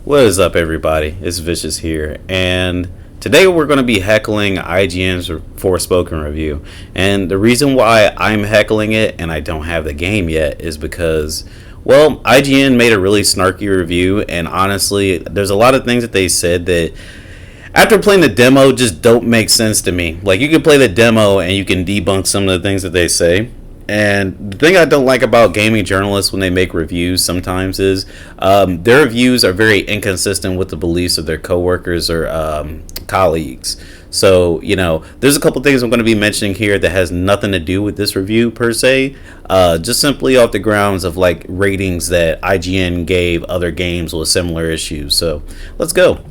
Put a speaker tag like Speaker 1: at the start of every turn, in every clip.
Speaker 1: What is up, everybody? It's Vicious here, and today we're going to be heckling IGN's Forspoken review. And the reason why I'm heckling it and I don't have the game yet is because, well, IGN made a really snarky review, and honestly, there's a lot of things that they said that, after playing the demo, just don't make sense to me. Like, you can play the demo and you can debunk some of the things that they say. And the thing I don't like about gaming journalists when they make reviews sometimes is their reviews are very inconsistent with the beliefs of their coworkers or colleagues. So, there's a couple things I'm going to be mentioning here that has nothing to do with this review per se. Just simply off the grounds of like ratings that IGN gave other games with similar issues. So, let's go.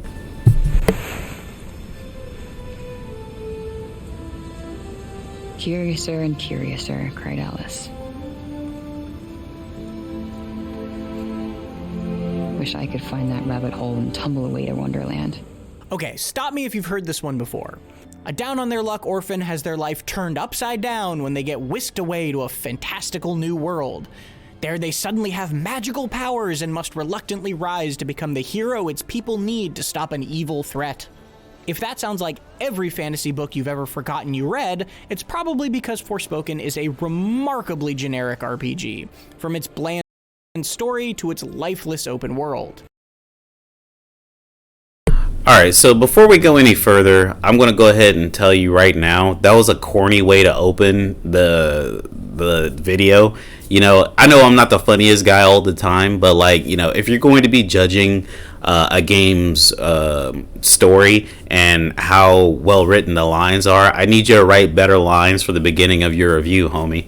Speaker 2: Curiouser and curiouser, cried Alice. Wish I could find that rabbit hole and tumble away to Wonderland.
Speaker 3: Okay, stop me if you've heard this one before. A down-on-their-luck orphan has their life turned upside down when they get whisked away to a fantastical new world. There they suddenly have magical powers and must reluctantly rise to become the hero its people need to stop an evil threat. If that sounds like every fantasy book you've ever forgotten you read, it's probably because Forspoken is a remarkably generic RPG, from its bland story to its lifeless open world.
Speaker 1: Alright, so before we go any further, I'm going to go ahead and tell you right now, that was a corny way to open the video. I know I'm not the funniest guy all the time, but if you're going to be judging a game's story and how well written the lines are, I need you to write better lines for the beginning of your review, homie.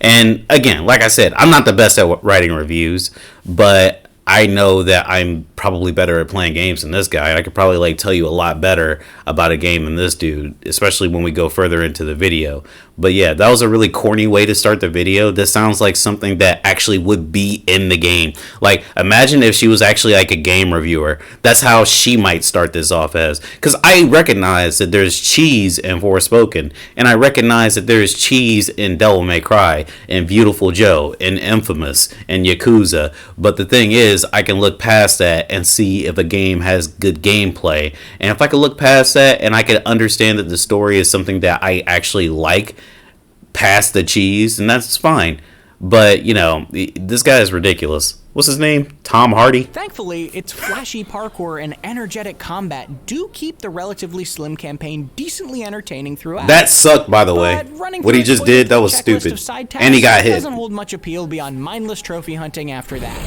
Speaker 1: And again, like I said, I'm not the best at writing reviews, but I know that I'm probably better at playing games than this guy. I could probably tell you a lot better about a game than this dude, especially when we go further into the video. But yeah, that was a really corny way to start the video. This sounds like something that actually would be in the game. Like, imagine if she was actually like a game reviewer. That's how she might start this off as. Because I recognize that there's cheese in Forspoken, and I recognize that there's cheese in Devil May Cry, and Beautiful Joe, and Infamous, and Yakuza. But the thing is, I can look past that and see if a game has good gameplay. And if I can look past that and I can understand that the story is something that I actually like past the cheese, and that's fine. But, this guy is ridiculous. What's his name? Tom Hardy?
Speaker 3: Thankfully, its flashy parkour and energetic combat do keep the relatively slim campaign decently entertaining throughout.
Speaker 1: That sucked, by the way. What he just did, that was stupid. And he got hit.
Speaker 3: Doesn't hold much appeal beyond mindless trophy hunting after that.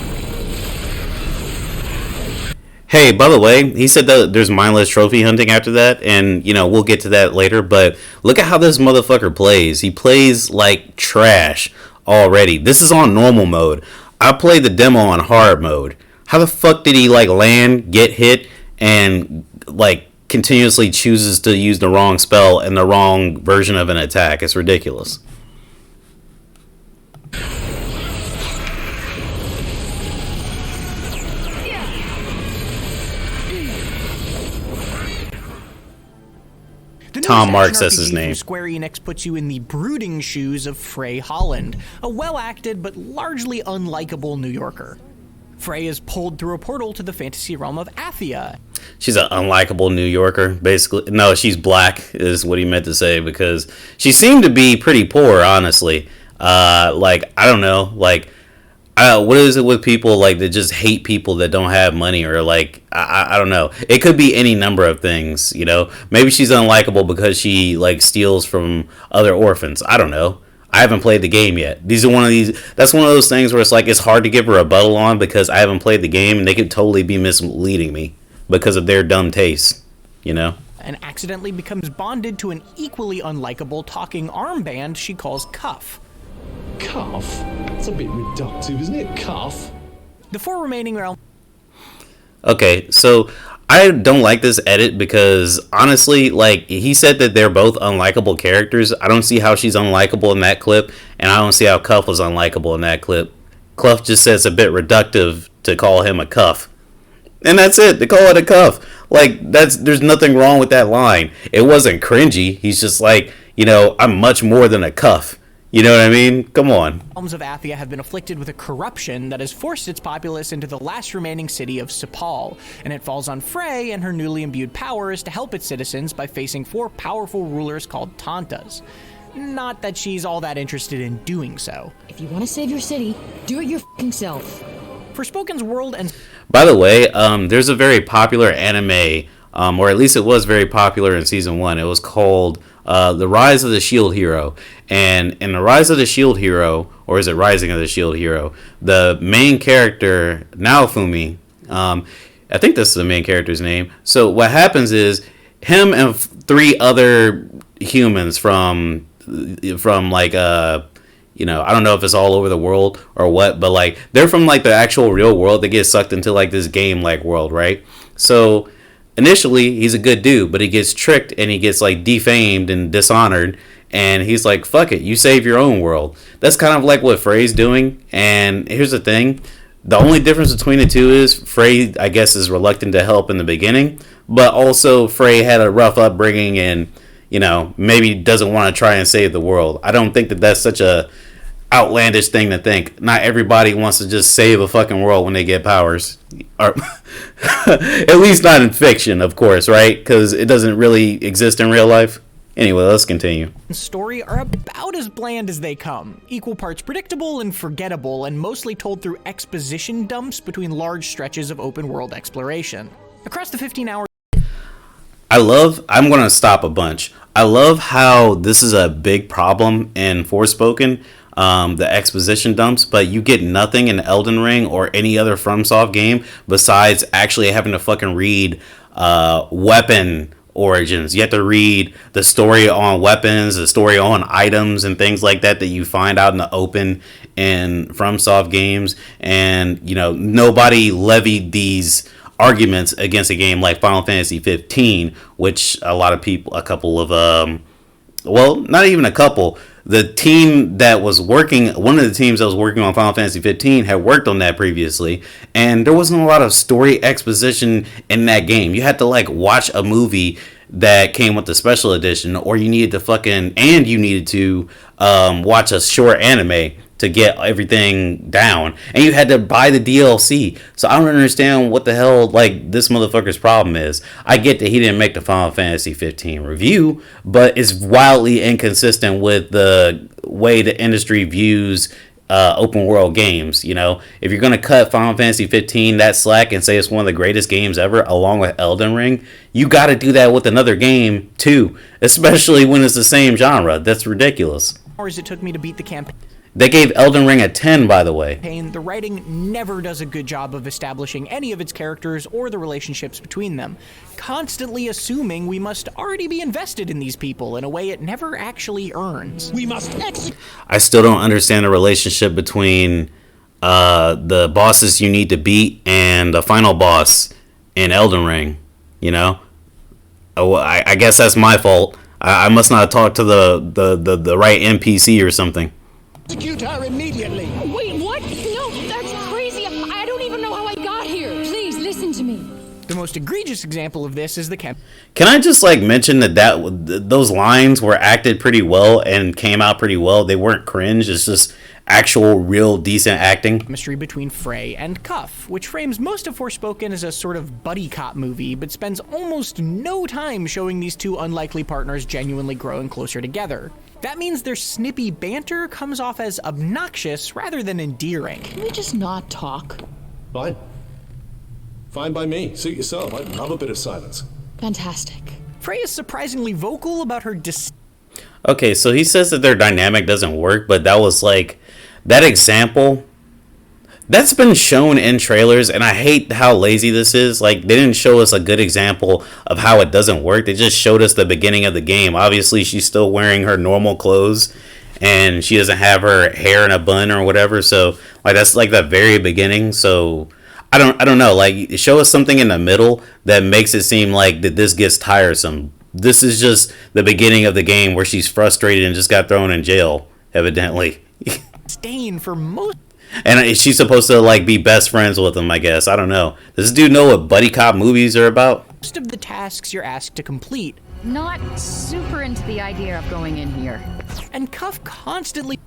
Speaker 1: Hey, by the way, he said that there's mindless trophy hunting after that, and, we'll get to that later, but look at how this motherfucker plays. He plays like trash already. This is on normal mode. I played the demo on hard mode. How the fuck did he, land, get hit, and, continuously chooses to use the wrong spell and the wrong version of an attack? It's ridiculous. Tom Marks, that's his name.
Speaker 3: Square Enix puts you in the brooding shoes of Frey Holland, a well-acted but largely unlikable New Yorker. Frey is pulled through a portal to the fantasy realm of Athia.
Speaker 1: She's an unlikable New Yorker, basically. No, she's black, is what he meant to say, because she seemed to be pretty poor, honestly. I don't know, what is it with people that just hate people that don't have money, or I don't know. It could be any number of things, Maybe she's unlikable because she steals from other orphans. I don't know. I haven't played the game yet. That's one of those things where it's hard to give a rebuttal on because I haven't played the game, and they could totally be misleading me because of their dumb taste,
Speaker 3: And accidentally becomes bonded to an equally unlikable talking armband she calls Cuff.
Speaker 4: Cuff? That's a bit reductive, isn't it? Cuff?
Speaker 3: The four remaining realms.
Speaker 1: Okay, so I don't like this edit because, honestly, he said that they're both unlikable characters. I don't see how she's unlikable in that clip, and I don't see how Cuff was unlikable in that clip. Cuff just says a bit reductive to call him a cuff. And that's it, to call it a cuff. There's nothing wrong with that line. It wasn't cringy. He's just I'm much more than a cuff. You know what I mean? Come on.
Speaker 3: realms of Athia have been afflicted with a corruption that has forced its populace into the last remaining city of Sepal, and it falls on Frey and her newly imbued powers to help its citizens by facing 4 powerful rulers called Tantas. Not that she's all that interested in doing so.
Speaker 5: If you want to save your city, do it your f***ing self.
Speaker 3: Forspoken's world and
Speaker 1: By the way, there's a very popular anime, or at least it was very popular in season 1. It was called The Rise of the Shield Hero. And in The Rise of the Shield Hero, or is it Rising of the Shield Hero, the main character, Naofumi, I think this is the main character's name. So what happens is him and 3 other humans from like you know, I don't know if it's all over the world or what, but like they're from like the actual real world. They get sucked into like this game like world, right? So initially he's a good dude, but he gets tricked and he gets like defamed and dishonored, and he's like, fuck it, you save your own world. That's kind of like what Frey's doing. And here's the thing, the only difference between the two is Frey, I guess, is reluctant to help in the beginning, but also Frey had a rough upbringing and, you know, maybe doesn't want to try and save the world. I don't think that that's such a outlandish thing to think. Not everybody wants to just save a fucking world when they get powers, or at least not in fiction, of course, right? Because it doesn't really exist in real life. Anyway, let's continue.
Speaker 3: story are about as bland as they come, equal parts predictable and forgettable, and mostly told through exposition dumps between large stretches of open world exploration. Across the 15 hours,
Speaker 1: I'm going to stop a bunch. I love how this is a big problem in Forspoken, the exposition dumps, but you get nothing in Elden Ring or any other FromSoft game besides actually having to fucking read weapon origins. You have to read the story on weapons, the story on items and things like that you find out in the open in FromSoft games. And, you know, nobody levied these arguments against a game like Final Fantasy 15, which a lot of people, a couple of, well, not even a couple, the team that was working, one of the teams that was working on Final Fantasy 15 had worked on that previously, and there wasn't a lot of story exposition in that game. You had to like watch a movie that came with the special edition, or you needed to watch a short anime to get everything down, and you had to buy the DLC. So I don't understand what the hell like this motherfucker's problem is. I get that he didn't make the Final Fantasy 15 review, but it's wildly inconsistent with the way the industry views open world games. You know, if you're gonna cut Final Fantasy 15 that slack and say it's one of the greatest games ever, along with Elden Ring, you got to do that with another game too, especially when it's the same genre. That's ridiculous.
Speaker 3: it took me to beat the campaign.
Speaker 1: They gave Elden Ring a 10, by the way.
Speaker 3: The writing never does a good job of establishing any of its characters or the relationships between them, constantly assuming we must already be invested in these people in a way it never actually earns.
Speaker 4: We must execute.
Speaker 1: I still don't understand the relationship between the bosses you need to beat and the final boss in Elden Ring, you know? I guess that's my fault. I must not have talked to the right NPC or something.
Speaker 4: Execute her immediately.
Speaker 5: Wait, what? No, that's crazy. I don't even know how I got here. Please, listen to me.
Speaker 3: The most egregious example of this is the
Speaker 1: Can I just like mention that those lines were acted pretty well and came out pretty well. They weren't cringe. It's just actual, real, decent acting.
Speaker 3: chemistry between Frey and Cuff, which frames most of Forspoken as a sort of buddy cop movie, but spends almost no time showing these two unlikely partners genuinely growing closer together. That means their snippy banter comes off as obnoxious rather than endearing.
Speaker 5: Can we just not talk?
Speaker 4: Fine. Fine by me. Suit yourself. I love a bit of silence.
Speaker 5: Fantastic.
Speaker 3: Frey is surprisingly vocal about her
Speaker 1: Okay, so he says that their dynamic doesn't work, but that was like, that example, that's been shown in trailers, and I hate how lazy this is. Like, they didn't show us a good example of how it doesn't work. They just showed us the beginning of the game. Obviously, she's still wearing her normal clothes, and she doesn't have her hair in a bun or whatever, so, like, that's like the very beginning, so I don't know, like, show us something in the middle that makes it seem like that this gets tiresome. This is just the beginning of the game where she's frustrated and just got thrown in jail, evidently.
Speaker 3: disdain for most
Speaker 1: And she's supposed to like be best friends with him, I guess. I don't know. Does this dude know what buddy cop movies are about?
Speaker 3: of the tasks you're asked to complete.
Speaker 6: Not super into the idea of going in here.
Speaker 3: And Cuff constantly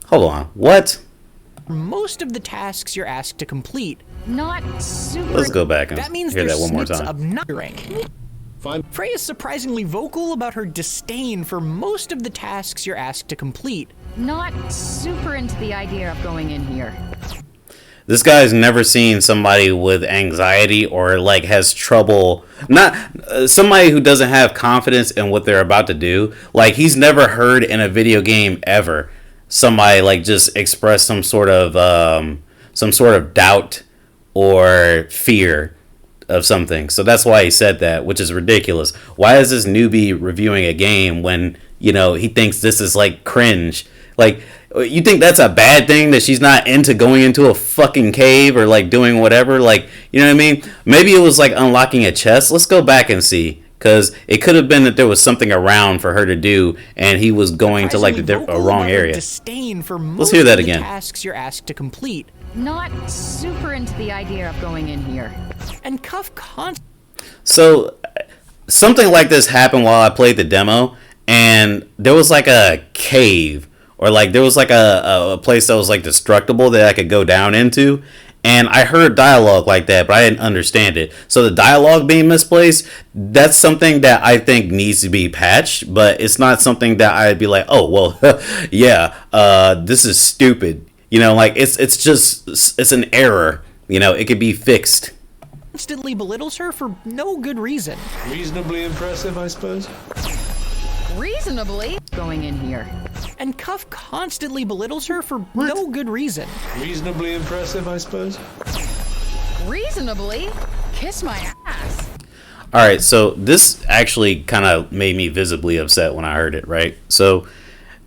Speaker 1: Hold on. What?
Speaker 3: most of the tasks you're asked to complete.
Speaker 6: Not super.
Speaker 1: Let's go back and
Speaker 3: That means
Speaker 1: hear
Speaker 3: there's
Speaker 1: that one more
Speaker 3: snips
Speaker 1: time.
Speaker 3: of nuttering.
Speaker 4: Fine.
Speaker 3: Frey is surprisingly vocal about her disdain for most of the tasks you're asked to complete.
Speaker 6: Not super into the idea of going in here.
Speaker 1: This guy's never seen somebody with anxiety or like has trouble, not somebody who doesn't have confidence in what they're about to do. Like he's never heard in a video game ever somebody like just express some sort of doubt or fear of something. So that's why he said that, which is ridiculous. Why is this newbie reviewing a game when, you know, he thinks this is like cringe? Like, you think that's a bad thing that she's not into going into a fucking cave or like doing whatever? Like, you know what I mean? Maybe it was like unlocking a chest. Let's go back and see. Because it could have been that there was something around for her to do and he was going to like a wrong area.
Speaker 3: Disdain for most
Speaker 1: Let's hear that
Speaker 3: of the
Speaker 1: again.
Speaker 3: tasks you're asked to complete.
Speaker 6: Not super into the idea of going in here.
Speaker 3: And Cuff
Speaker 1: So something like this happened while I played the demo, and there was like a cave or like there was like a place that was like destructible that I could go down into, and I heard dialogue like that, but I didn't understand it. So the dialogue being misplaced, that's something that I think needs to be patched, but it's not something that I'd be like, oh well, yeah, this is stupid. You know, like it's an error. You know, it could be fixed.
Speaker 3: constantly belittles her for no good reason.
Speaker 4: Reasonably impressive, I suppose.
Speaker 6: Reasonably going in here.
Speaker 3: And Cuff constantly belittles her for no good reason.
Speaker 4: Reasonably impressive, I suppose.
Speaker 6: Reasonably? Kiss my ass.
Speaker 1: All right, so this actually kind of made me visibly upset when I heard it, right? So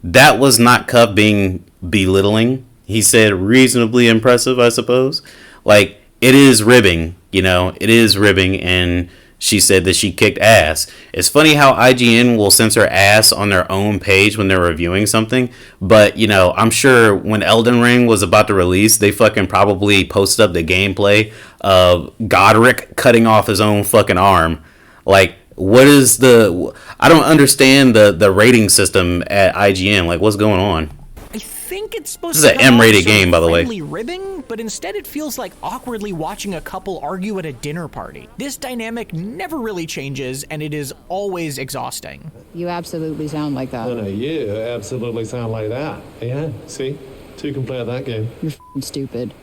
Speaker 1: that was not Cuff being belittling. He said reasonably impressive, I suppose. Like, it is ribbing, you know, it is ribbing, and she said that she kicked ass. It's funny how IGN will censor ass on their own page when they're reviewing something, but, you know, I'm sure when Elden Ring was about to release, they fucking probably posted up the gameplay of Godric cutting off his own fucking arm. Like, what is I don't understand the rating system at IGN. Like, what's going on?
Speaker 3: I think it's supposed
Speaker 1: This is
Speaker 3: to
Speaker 1: an
Speaker 3: come off
Speaker 1: M-rated
Speaker 3: sort of
Speaker 1: game, by the way.
Speaker 3: friendly ribbing, but instead it feels like awkwardly watching a couple argue at a dinner party. This dynamic never really changes, and it is always exhausting.
Speaker 2: You absolutely sound like that.
Speaker 4: No, you absolutely sound like that. Yeah, see? Two can play at that game.
Speaker 2: You're f***ing stupid.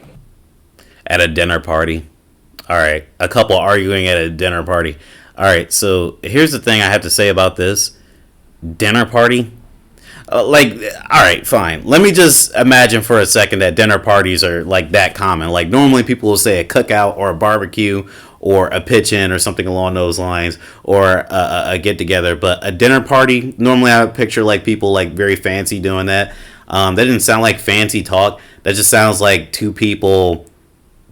Speaker 1: At a dinner party. All right, a couple arguing at a dinner party. All right, so here's the thing I have to say about this. Dinner party? All right, fine. Let me just imagine for a second that dinner parties are like that common. Like normally people will say a cookout or a barbecue or a pitch-in or something along those lines, or a get-together. But a dinner party, normally I would picture like people like very fancy doing that. That didn't sound like fancy talk. That just sounds like two people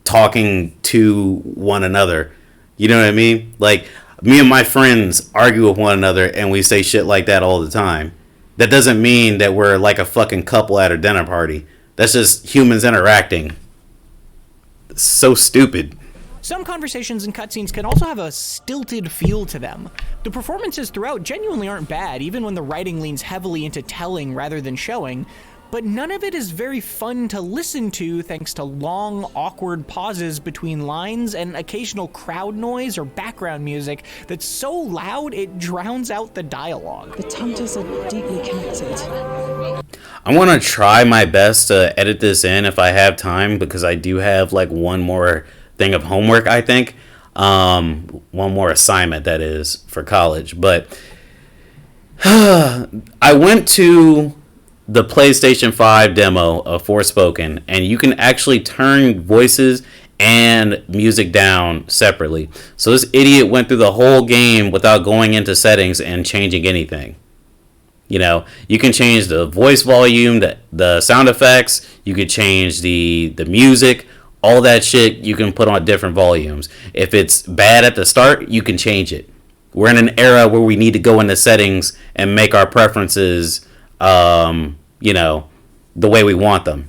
Speaker 1: talking to one another. You know what I mean? Like me and my friends argue with one another and we say shit like that all the time. That doesn't mean that we're like a fucking couple at a dinner party. That's just humans interacting. It's so stupid.
Speaker 3: Some conversations and cutscenes can also have a stilted feel to them. The performances throughout genuinely aren't bad, even when the writing leans heavily into telling rather than showing, but none of it is very fun to listen to thanks to long, awkward pauses between lines and occasional crowd noise or background music that's so loud it drowns out the dialogue.
Speaker 7: The Tantas are deeply connected.
Speaker 1: I'm going to try my best to edit this in if I have time, because I do have like one more thing of homework, I think. One more assignment, that is, for college. But I went to the PlayStation 5 demo of Forspoken, and you can actually turn voices and music down separately. So this idiot went through the whole game without going into settings and changing anything. You know, you can change the voice volume, the sound effects, you could change the music, all that shit you can put on different volumes. If it's bad at the start, you can change it. We're in an era where we need to go into settings and make our preferences you know, the way we want them.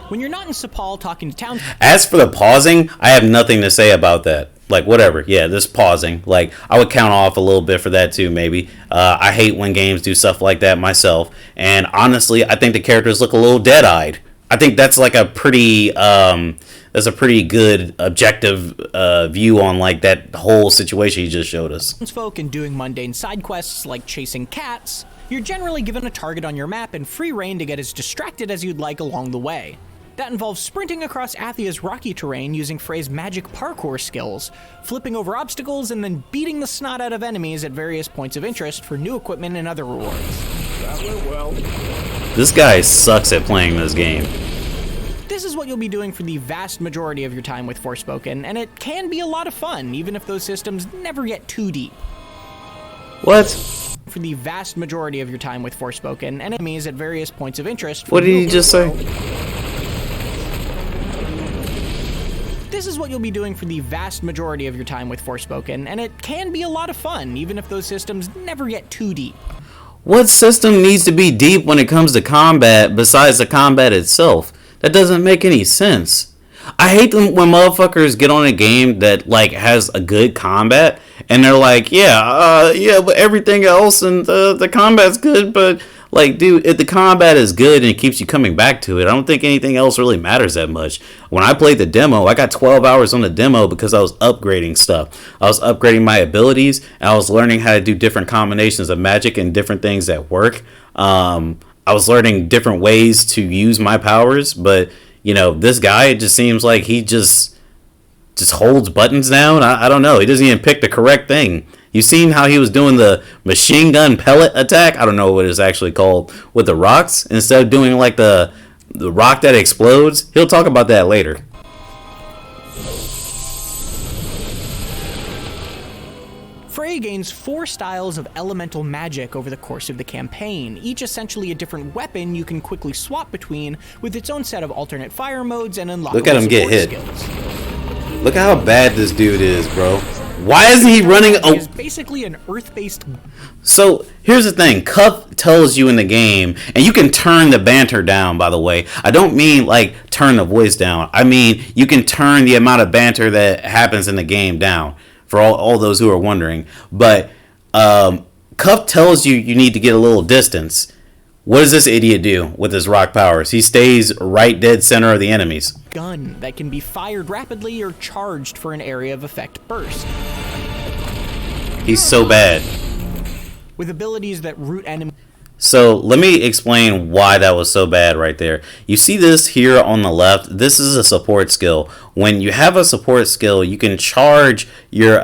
Speaker 3: When you're not in Sepal talking to town...
Speaker 1: As for the pausing, I have nothing to say about that. Like, whatever. Yeah, this pausing. Like, I would count off a little bit for that, too, maybe. I hate when games do stuff like that myself. And honestly, I think the characters look a little dead-eyed. I think that's like a pretty... that's a pretty good objective view on, like, that whole situation he just showed us.
Speaker 3: ...folk and doing mundane side quests like chasing cats, you're generally given a target on your map and free reign to get as distracted as you'd like along the way. That involves sprinting across Athia's rocky terrain using Frey's magic parkour skills, flipping over obstacles, and then beating the snot out of enemies at various points of interest for new equipment and other rewards.
Speaker 4: That went well.
Speaker 1: This guy sucks at playing this game.
Speaker 3: This is what you'll be doing for the vast majority of your time with Forspoken, and it can be a lot of fun, even if those systems never get too deep.
Speaker 1: What?
Speaker 3: For the vast majority of your time with Forspoken, and enemies at various points of interest.
Speaker 1: What did he just say?
Speaker 3: This is what you'll be doing for the vast majority of your time with Forspoken, and it can be a lot of fun, even if those systems never get too deep.
Speaker 1: What system needs to be deep when it comes to combat besides the combat itself? That doesn't make any sense. I hate them when motherfuckers get on a game that, like, has a good combat, and they're like, yeah, but everything else and the combat's good, but... Like, dude, if the combat is good and it keeps you coming back to it, I don't think anything else really matters that much. When I played the demo, I got 12 hours on the demo because I was upgrading stuff. I was upgrading my abilities, and I was learning how to do different combinations of magic and different things that work. I was learning different ways to use my powers, but, you know, this guy, it just seems like he just holds buttons down. I don't know. He doesn't even pick the correct thing. You seen how he was doing the machine gun pellet attack? I don't know what it's actually called. With the rocks, instead of doing like the rock that explodes. He'll talk about that later.
Speaker 3: Frey gains 4 styles of elemental magic over the course of the campaign, each essentially a different weapon you can quickly swap between, with its own set of alternate fire modes and unlockable
Speaker 1: Look at him get hit.
Speaker 3: Skills.
Speaker 1: Look at how bad this dude is, bro. Why isn't he running?
Speaker 3: It's basically an earth-based.
Speaker 1: So here's the thing. Cuff tells you in the game, and you can turn the banter down, by the way. I don't mean like turn the voice down. I mean you can turn the amount of banter that happens in the game down, for all those who are wondering. But Cuff tells you need to get a little distance. What does this idiot do with his rock powers? He stays right dead center of the enemies.
Speaker 3: Gun that can be fired rapidly or charged for an area of effect burst.
Speaker 1: He's so bad.
Speaker 3: With abilities that root enemies.
Speaker 1: So let me explain why that was so bad right there. You see this here on the left? This is a support skill. When you have a support skill, you can charge your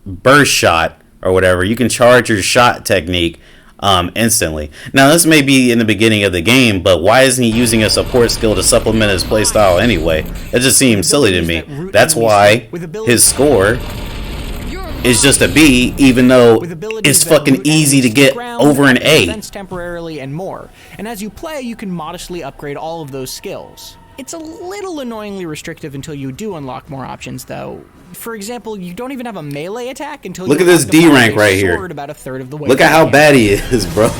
Speaker 1: burst shot or whatever. You can charge your shot technique instantly. Now this may be in the beginning of the game, but why isn't he using a support skill to supplement his playstyle anyway? It just seems silly to me. That's why his score is just a B, even though it's fucking easy to get over an A.
Speaker 3: Temporarily and more. And as you play, you can modestly upgrade all of those skills. It's a little annoyingly restrictive until you do unlock more options, though. For example, you don't even have a melee attack until you
Speaker 1: look at this D rank right here.
Speaker 3: About a third of the way.
Speaker 1: Look at how bad he is, bro.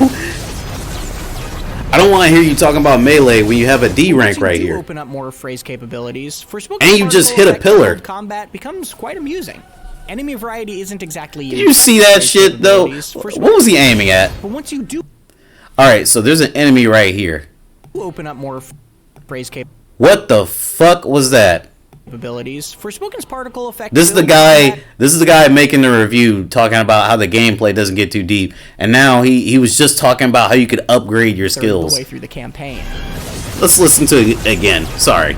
Speaker 1: I don't want to hear you talking about melee when you have a D rank right here.
Speaker 3: Open up more phrase capabilities.
Speaker 1: And you just hit a pillar.
Speaker 3: Combat becomes quite amusing. Enemy variety isn't exactly.
Speaker 1: Did you see that shit though? What was he aiming at?
Speaker 3: But once you do.
Speaker 1: All right, so there's an enemy right here.
Speaker 3: Open up more phrase capabilities.
Speaker 1: What the fuck was that?
Speaker 3: Abilities. Forspoken's particle effect.
Speaker 1: This is the guy making the review, talking about how the gameplay doesn't get too deep, and now he was just talking about how you could upgrade your skills.
Speaker 3: The way through the campaign.
Speaker 1: Let's listen to it again. Sorry.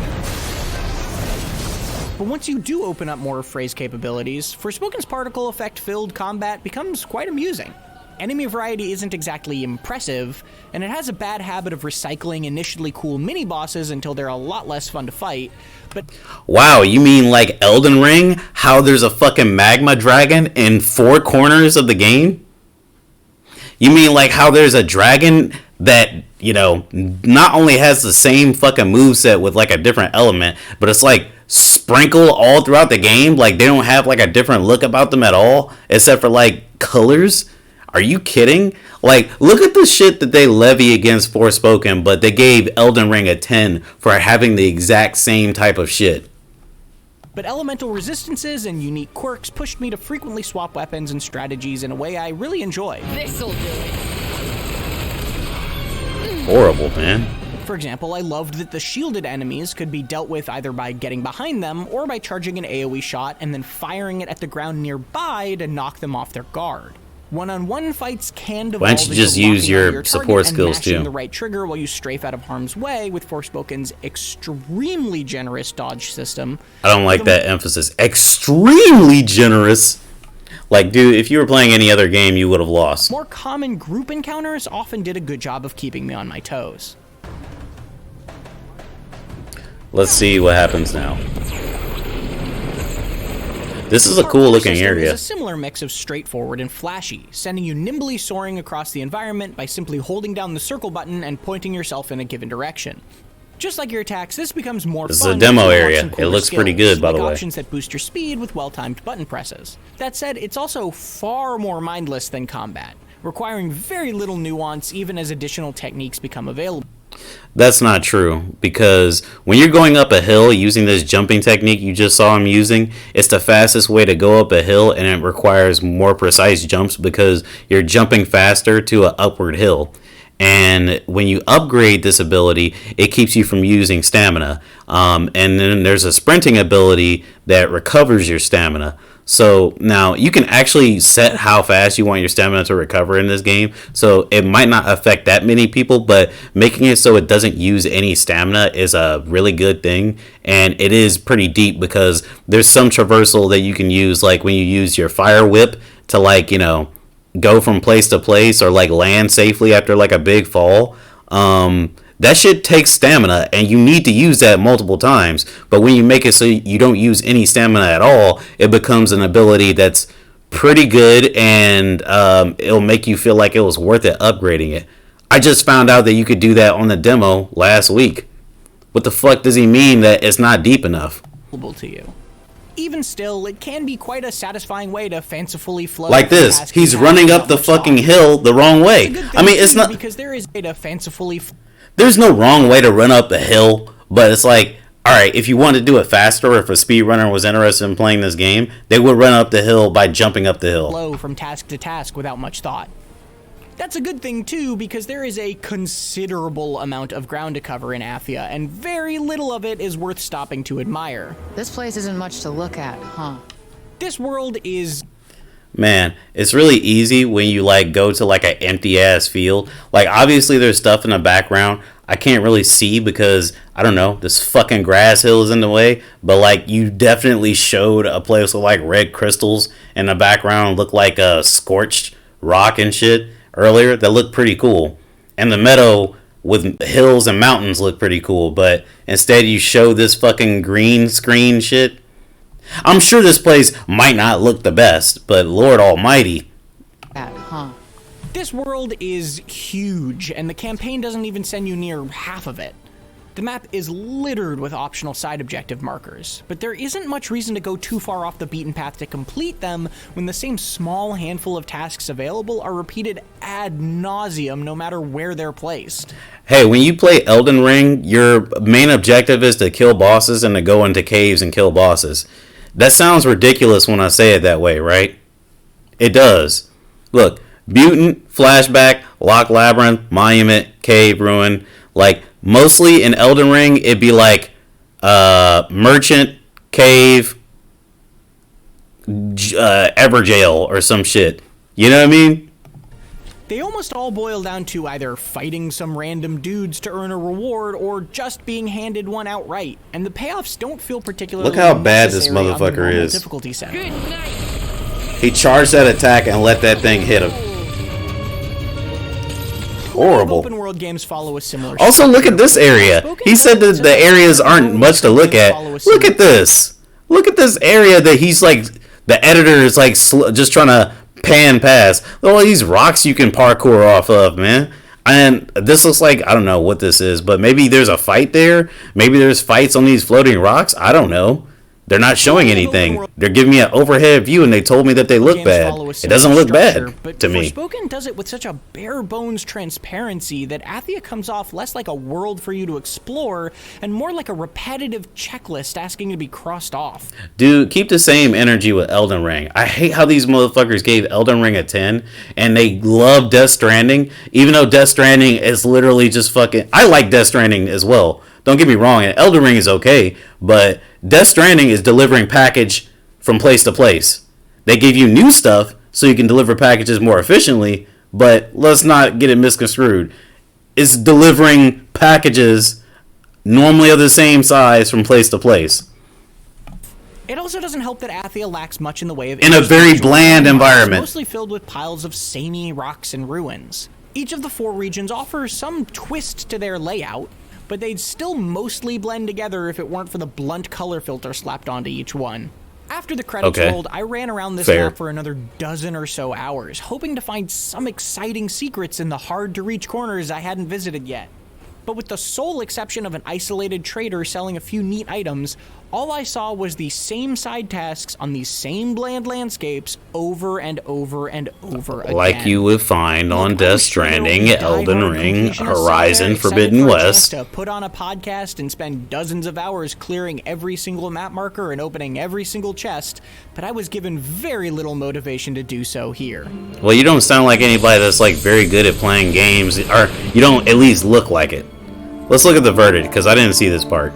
Speaker 3: But once you do open up more phrase capabilities, Forspoken's particle effect filled combat becomes quite amusing. Enemy variety isn't exactly impressive, and it has a bad habit of recycling initially cool mini-bosses until they're a lot less fun to fight, but...
Speaker 1: Wow, you mean like Elden Ring? How there's a fucking magma dragon in 4 corners of the game? You mean like how there's a dragon that, you know, not only has the same fucking moveset with like a different element, but it's like sprinkled all throughout the game? Like they don't have like a different look about them at all, except for like colors? Are you kidding? Like, look at the shit that they levy against Forspoken, but they gave Elden Ring a 10 for having the exact same type of shit.
Speaker 3: But elemental resistances and unique quirks pushed me to frequently swap weapons and strategies in a way I really enjoy.
Speaker 5: This'll do it.
Speaker 1: Horrible, man.
Speaker 3: For example, I loved that the shielded enemies could be dealt with either by getting behind them or by charging an AoE shot and then firing it at the ground nearby to knock them off their guard. One-on-one fights can devolve
Speaker 1: Why don't you just
Speaker 3: into
Speaker 1: use
Speaker 3: locking
Speaker 1: your
Speaker 3: onto
Speaker 1: support
Speaker 3: target
Speaker 1: skills
Speaker 3: and mashing
Speaker 1: too?
Speaker 3: the right trigger while you strafe out of harm's way with Forspoken's extremely generous dodge system.
Speaker 1: I don't like that emphasis. Extremely generous. Like, dude, if you were playing any other game, you would have lost.
Speaker 3: More common group encounters often did a good job of keeping me on my toes.
Speaker 1: Let's see what happens now. This is a cool looking area.
Speaker 3: It's a similar mix of straightforward and flashy, sending you nimbly soaring across the environment by simply holding down the circle button and pointing yourself in a given direction. Just like your attacks, this becomes more
Speaker 1: This is
Speaker 3: fun.
Speaker 1: a demo
Speaker 3: with
Speaker 1: area.
Speaker 3: some cooler
Speaker 1: It looks pretty
Speaker 3: skills,
Speaker 1: good, by the
Speaker 3: like
Speaker 1: way.
Speaker 3: options that boost your speed with well-timed button presses. That said, it's also far more mindless than combat, requiring very little nuance even as additional techniques become available.
Speaker 1: That's not true, because when you're going up a hill using this jumping technique you just saw him using, it's the fastest way to go up a hill, and it requires more precise jumps because you're jumping faster to an upward hill. And when you upgrade this ability, it keeps you from using stamina. And then there's a sprinting ability that recovers your stamina. So now you can actually set how fast you want your stamina to recover in this game. So it might not affect that many people, but making it so it doesn't use any stamina is a really good thing. And it is pretty deep because there's some traversal that you can use, like when you use your fire whip to, like, you know, go from place to place or like land safely after like a big fall. That shit takes stamina, and you need to use that multiple times. But when you make it so you don't use any stamina at all, it becomes an ability that's pretty good, and it'll make you feel like it was worth it upgrading it. I just found out that you could do that on the demo last week. What the fuck does he mean that it's not deep enough?
Speaker 3: To you. Even still, it can be quite a satisfying way to fancifully flow.
Speaker 1: Like this, he's running up the fucking hill the wrong way. I mean, it's not
Speaker 3: because there is a way to fancifully.
Speaker 1: There's no wrong way to run up a hill, but it's like, alright, if you want to do it faster, or if a speedrunner was interested in playing this game, they would run up the hill by jumping up the hill.
Speaker 3: Flow from task to task without much thought. That's a good thing too, because there is a considerable amount of ground to cover in Athia, and very little of it is worth stopping to admire.
Speaker 6: This place isn't much to look at, huh?
Speaker 3: This world is...
Speaker 1: Man, it's really easy when you like go to like an empty ass field. Like, obviously there's stuff in the background I can't really see because, I don't know, this fucking grass hill is in the way. But like, you definitely showed a place with like red crystals in the background, look like a scorched rock and shit earlier. That looked pretty cool. And the meadow with hills and mountains looked pretty cool. But instead you show this fucking green screen shit. I'm sure this place might not look the best, but Lord Almighty.
Speaker 3: This world is huge, and the campaign doesn't even send you near half of it. The map is littered with optional side objective markers, but there isn't much reason to go too far off the beaten path to complete them when the same small handful of tasks available are repeated ad nauseum no matter where they're placed.
Speaker 1: Hey, when you play Elden Ring, your main objective is to kill bosses and to go into caves and kill bosses. That sounds ridiculous when I say it that way, right? It does. Look, Mutant, Flashback, Lock Labyrinth, Monument, Cave, Ruin. Like, mostly in Elden Ring, it'd be like Merchant, Cave, Everjail, or some shit. You know what I mean?
Speaker 3: They almost all boil down to either fighting some random dudes to earn a reward or just being handed one outright, and the payoffs don't feel particularly
Speaker 1: Look how bad this
Speaker 3: necessary on the
Speaker 1: motherfucker
Speaker 3: normal
Speaker 1: is.
Speaker 3: difficulty setting.
Speaker 5: Good night.
Speaker 1: He charged that attack and let that thing hit him. Horrible.
Speaker 3: Open world games follow a similar
Speaker 1: Also, look at this area. He said that the areas aren't much to look at. Look at this. Look at this area that he's like, the editor is like just trying to pan past. All these rocks you can parkour off of, man. And this looks like, I don't know what this is, but maybe there's a fight there. Maybe there's fights on these floating rocks. I don't know. They're not showing anything. They're giving me an overhead view, and they told me that they look bad. It doesn't look bad to me.
Speaker 3: Forspoken does it with such a bare-bones transparency that Athia comes off less like a world for you to explore and more like a repetitive checklist asking to be crossed off.
Speaker 1: Dude, keep the same energy with Elden Ring. I hate how these motherfuckers gave Elden Ring a 10, and they love Death Stranding, even though Death Stranding is literally just fucking... I like Death Stranding as well. Don't get me wrong, and Elden Ring is okay, but Death Stranding is delivering package from place to place. They give you new stuff so you can deliver packages more efficiently, but let's not get it misconstrued. It's delivering packages normally of the same size from place to place.
Speaker 3: It also doesn't help that Athia lacks much in the way of...
Speaker 1: In a very bland environment.
Speaker 3: Mostly filled with piles of samey rocks and ruins. Each of the 4 regions offers some twist to their layout, but they'd still mostly blend together if it weren't for the blunt color filter slapped onto each one. After the credits rolled, I ran around this map for another dozen or so hours, hoping to find some exciting secrets in the hard-to-reach corners I hadn't visited yet. But with the sole exception of an isolated trader selling a few neat items, all I saw was the same side tasks on these same bland landscapes over and over and over again.
Speaker 1: Like you would find on Death Stranding, Elden Ring, Horizon Forbidden West.
Speaker 3: To put on a podcast and spend dozens of hours clearing every single map marker and opening every single chest, but I was given very little motivation to do so here.
Speaker 1: Well, you don't sound like anybody that's like very good at playing games, or you don't at least look like it. Let's look at the verdict, because I didn't see this part.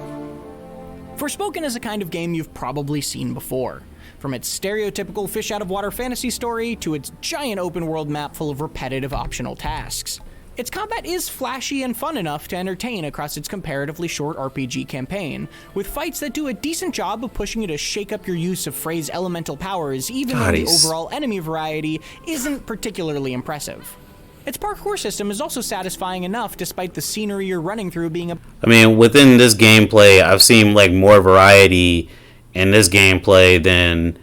Speaker 3: Forspoken is a kind of game you've probably seen before. From its stereotypical fish-out-of-water fantasy story to its giant open-world map full of repetitive optional tasks. Its combat is flashy and fun enough to entertain across its comparatively short RPG campaign, with fights that do a decent job of pushing you to shake up your use of Frey's elemental powers, even though the overall enemy variety isn't particularly impressive. Its parkour system is also satisfying enough despite the scenery you're running through being a...
Speaker 1: I mean, within this gameplay, I've seen like more variety in this gameplay than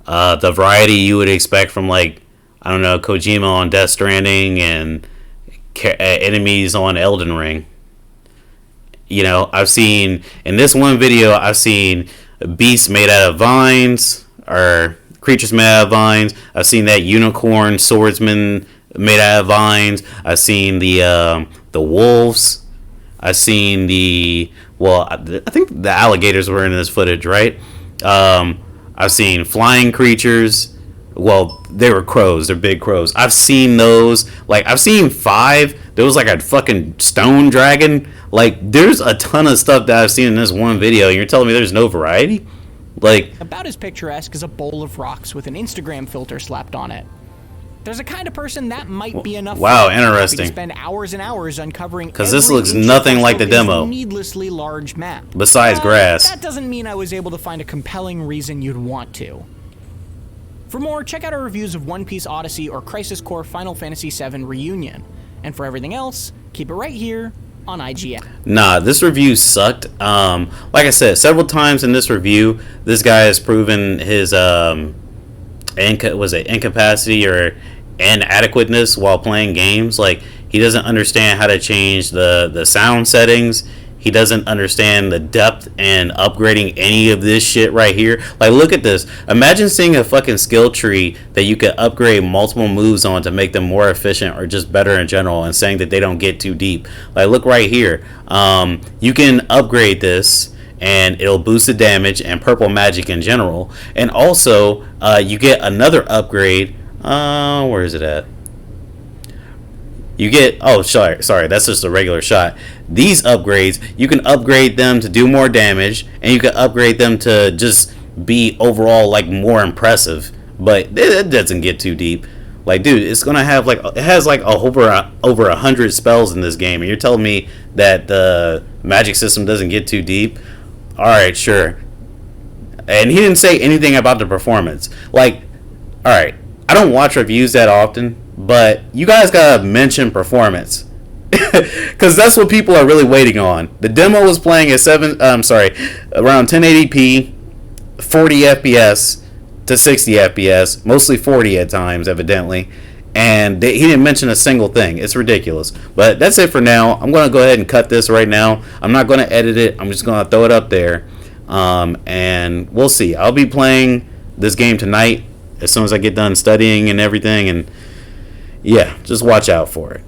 Speaker 1: the variety you would expect from like, I don't know, Kojima on Death Stranding and enemies on Elden Ring. You know, I've seen, in this one video, I've seen beasts made out of vines, or creatures made out of vines. I've seen that unicorn swordsman made out of vines. I've seen the wolves. I've seen I think the alligators were in this footage, right? I've seen flying creatures. Well, they were crows. They're big crows. I've seen those. Like, I've seen 5. There was like a fucking stone dragon. Like, there's a ton of stuff that I've seen in this one video, and you're telling me there's no variety? Like,
Speaker 3: about as picturesque as a bowl of rocks with an Instagram filter slapped on it. There's a kind of person that might be enough.
Speaker 1: Wow, interesting.
Speaker 3: To spend hours and hours uncovering.
Speaker 1: Because this looks nothing like the demo.
Speaker 3: Needlessly large map.
Speaker 1: Besides grass.
Speaker 3: That doesn't mean I was able to find a compelling reason you'd want to. For more, check out our reviews of One Piece Odyssey or Crisis Core Final Fantasy VII Reunion. And for everything else, keep it right here on IGN.
Speaker 1: Nah, this review sucked. Like I said, several times in this review, this guy has proven his incapacity or inadequateness while playing games. Like, he doesn't understand how to change the sound settings. He doesn't understand the depth and upgrading any of this shit right here. Like, look at this. Imagine seeing a fucking skill tree that you could upgrade multiple moves on to make them more efficient or just better in general, and saying that they don't get too deep. Like, look right here. You can upgrade this and it'll boost the damage and purple magic in general. And also, you get another upgrade. Where is it at? You get, sorry, that's just a regular shot. These upgrades, you can upgrade them to do more damage, and you can upgrade them to just be overall like more impressive. But it doesn't get too deep. Like, dude, it's gonna have like, it has like over 100 spells in this game, and you're telling me that the magic system doesn't get too deep? All right, sure. And he didn't say anything about the performance. Like, all right, I don't watch reviews that often, but you guys gotta mention performance, because that's what people are really waiting on. The demo was playing at around 1080p, 40 FPS to 60 FPS, mostly 40 at times, evidently. And he didn't mention a single thing. It's ridiculous. But that's it for now. I'm going to go ahead and cut this right now. I'm not going to edit it. I'm just going to throw it up there. And we'll see. I'll be playing this game tonight as soon as I get done studying and everything, and yeah, just watch out for it.